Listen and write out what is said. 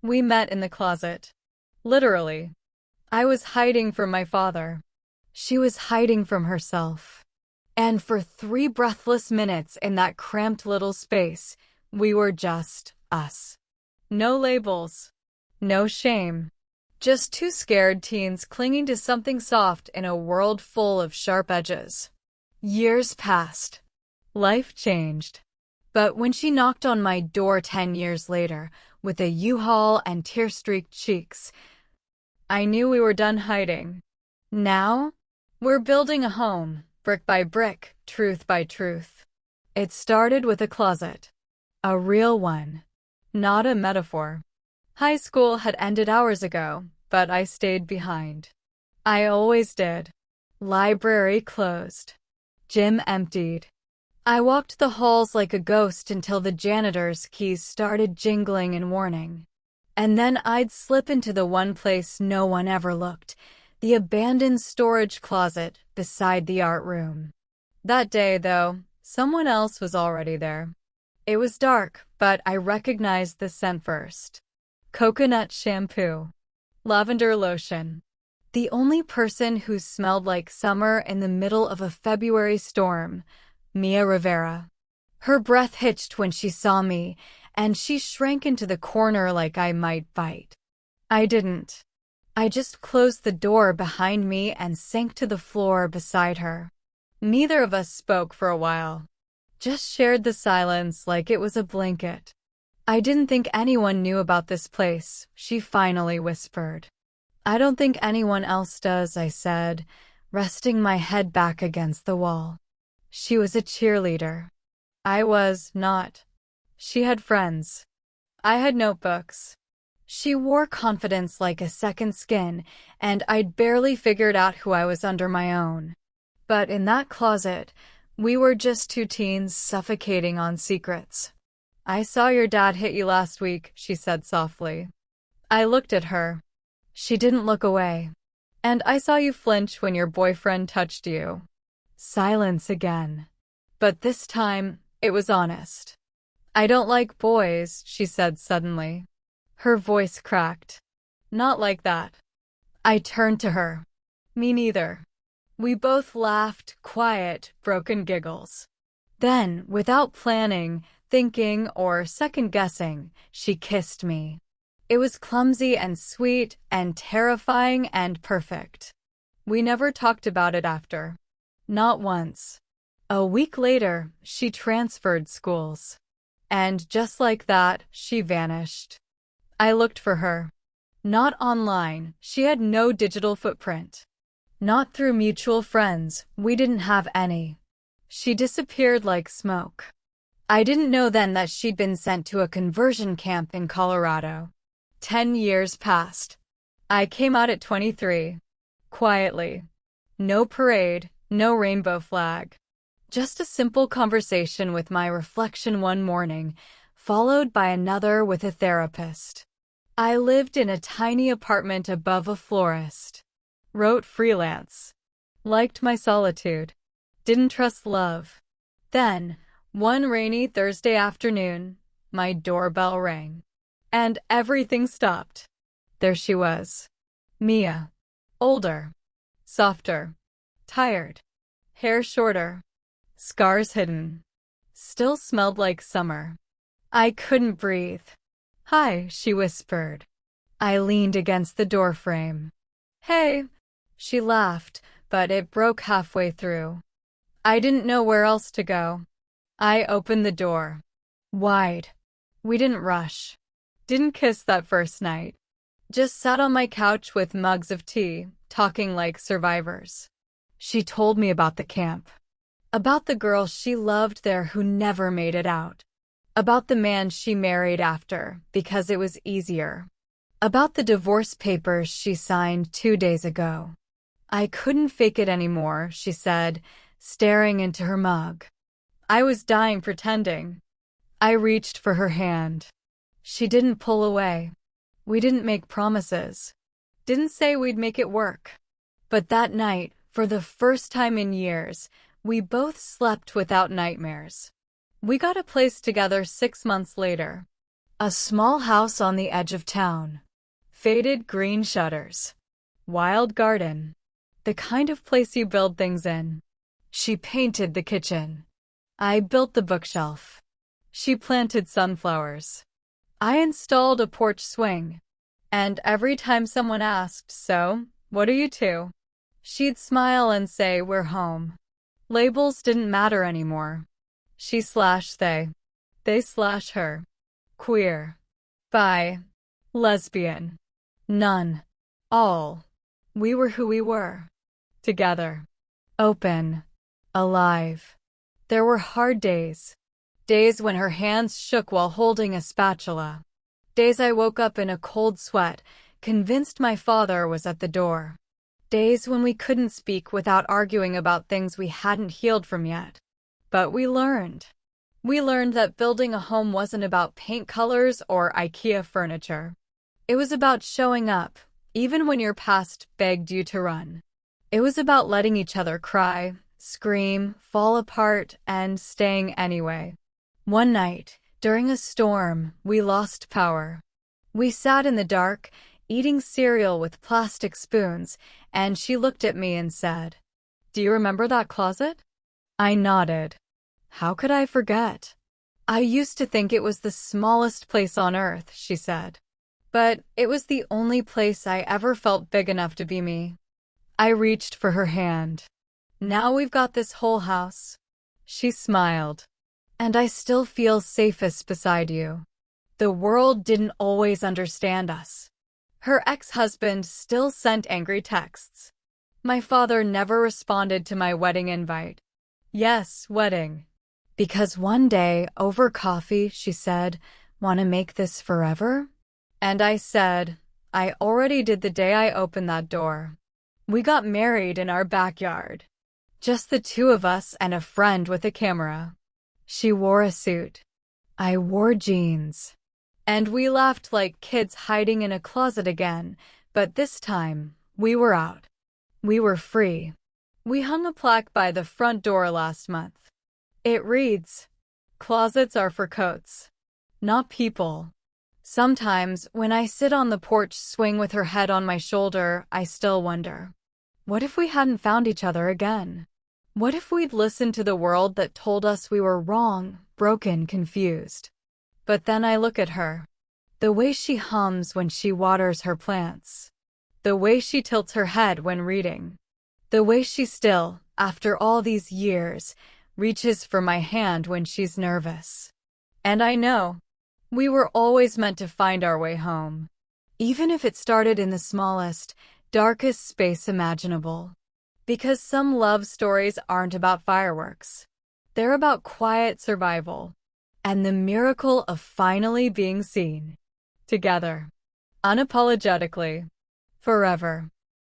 We met in the closet. Literally. I was hiding from my father. She was hiding from herself. And for 3 breathless minutes in that cramped little space, we were just us. No labels. No shame. Just 2 scared teens clinging to something soft in a world full of sharp edges. Years passed. Life changed. But when she knocked on my door 10 years later, with a U-Haul and tear-streaked cheeks, I knew we were done hiding. Now, we're building a home, brick by brick, truth by truth. It started with a closet. A real one. Not a metaphor. High school had ended hours ago, but I stayed behind. I always did. Library closed. Gym emptied. I walked the halls like a ghost until the janitor's keys started jingling in warning. And then I'd slip into the one place no one ever looked, the abandoned storage closet beside the art room. That day, though, someone else was already there. It was dark, but I recognized the scent first. Coconut shampoo. Lavender lotion. The only person who smelled like summer in the middle of a February storm, Mia Rivera. Her breath hitched when she saw me, and she shrank into the corner like I might bite. I didn't. I just closed the door behind me and sank to the floor beside her. Neither of us spoke for a while. Just shared the silence like it was a blanket. I didn't think anyone knew about this place, she finally whispered. I don't think anyone else does, I said, resting my head back against the wall. She was a cheerleader. I was not. She had friends. I had notebooks. She wore confidence like a second skin, and I'd barely figured out who I was under my own. But in that closet, we were just 2 teens suffocating on secrets. I saw your dad hit you last week, she said softly. I looked at her. She didn't look away. And I saw you flinch when your boyfriend touched you. Silence again. But this time, it was honest. I don't like boys, she said suddenly. Her voice cracked. Not like that. I turned to her. Me neither. We both laughed, quiet, broken giggles. Then, without planning, thinking, or second-guessing, she kissed me. It was clumsy and sweet and terrifying and perfect. We never talked about it after. Not once. A week later, she transferred schools. And just like that, she vanished. I looked for her. Not online, she had no digital footprint. Not through mutual friends, we didn't have any. She disappeared like smoke. I didn't know then that she'd been sent to a conversion camp in Colorado. 10 years passed. I came out at 23. Quietly. No parade, no rainbow flag. Just a simple conversation with my reflection one morning, followed by another with a therapist. I lived in a tiny apartment above a florist. Wrote freelance. Liked my solitude. Didn't trust love. Then, one rainy Thursday afternoon, my doorbell rang. And everything stopped. There she was. Mia. Older. Softer. Tired. Hair shorter. Scars hidden. Still smelled like summer. I couldn't breathe. Hi, she whispered. I leaned against the doorframe. Hey. She laughed, but it broke halfway through. I didn't know where else to go. I opened the door. Wide. We didn't rush. Didn't kiss that first night. Just sat on my couch with mugs of tea, talking like survivors. She told me about the camp. About the girl she loved there who never made it out. About the man she married after, because it was easier. About the divorce papers she signed 2 days ago. I couldn't fake it anymore, she said, staring into her mug. I was dying pretending. I reached for her hand. She didn't pull away. We didn't make promises. Didn't say we'd make it work. But that night, for the first time in years, we both slept without nightmares. We got a place together 6 months later. A small house on the edge of town. Faded green shutters. Wild garden. The kind of place you build things in. She painted the kitchen. I built the bookshelf. She planted sunflowers. I installed a porch swing. And every time someone asked, "So, what are you two?" she'd smile and say, "We're home." Labels didn't matter anymore. She slash they. They slash her. Queer. Bi. Lesbian. None. All. We were who we were. Together. Open. Alive. There were hard days. Days when her hands shook while holding a spatula. Days I woke up in a cold sweat, convinced my father was at the door. Days when we couldn't speak without arguing about things we hadn't healed from yet. But we learned. We learned that building a home wasn't about paint colors or IKEA furniture. It was about showing up, even when your past begged you to run. It was about letting each other cry, scream, fall apart, and staying anyway. One night, during a storm, we lost power. We sat in the dark, eating cereal with plastic spoons, and she looked at me and said, "Do you remember that closet?" I nodded. How could I forget? I used to think it was the smallest place on earth, she said. But it was the only place I ever felt big enough to be me. I reached for her hand. Now we've got this whole house. She smiled. And I still feel safest beside you. The world didn't always understand us. Her ex-husband still sent angry texts. My father never responded to my wedding invite. Yes, wedding. Because one day, over coffee, she said, "Want to make this forever?" And I said, "I already did the day I opened that door." We got married in our backyard. Just the two of us and a friend with a camera. She wore a suit. I wore jeans. And we laughed like kids hiding in a closet again, but this time, we were out. We were free. We hung a plaque by the front door last month. It reads, "Closets are for coats, not people." Sometimes, when I sit on the porch swing with her head on my shoulder, I still wonder, what if we hadn't found each other again? What if we'd listened to the world that told us we were wrong, broken, confused? But then I look at her. The way she hums when she waters her plants. The way she tilts her head when reading. The way she still, after all these years, reaches for my hand when she's nervous. And I know, we were always meant to find our way home. Even if it started in the smallest, darkest space imaginable. Because some love stories aren't about fireworks. They're about quiet survival. And the miracle of finally being seen. Together. Unapologetically. Forever.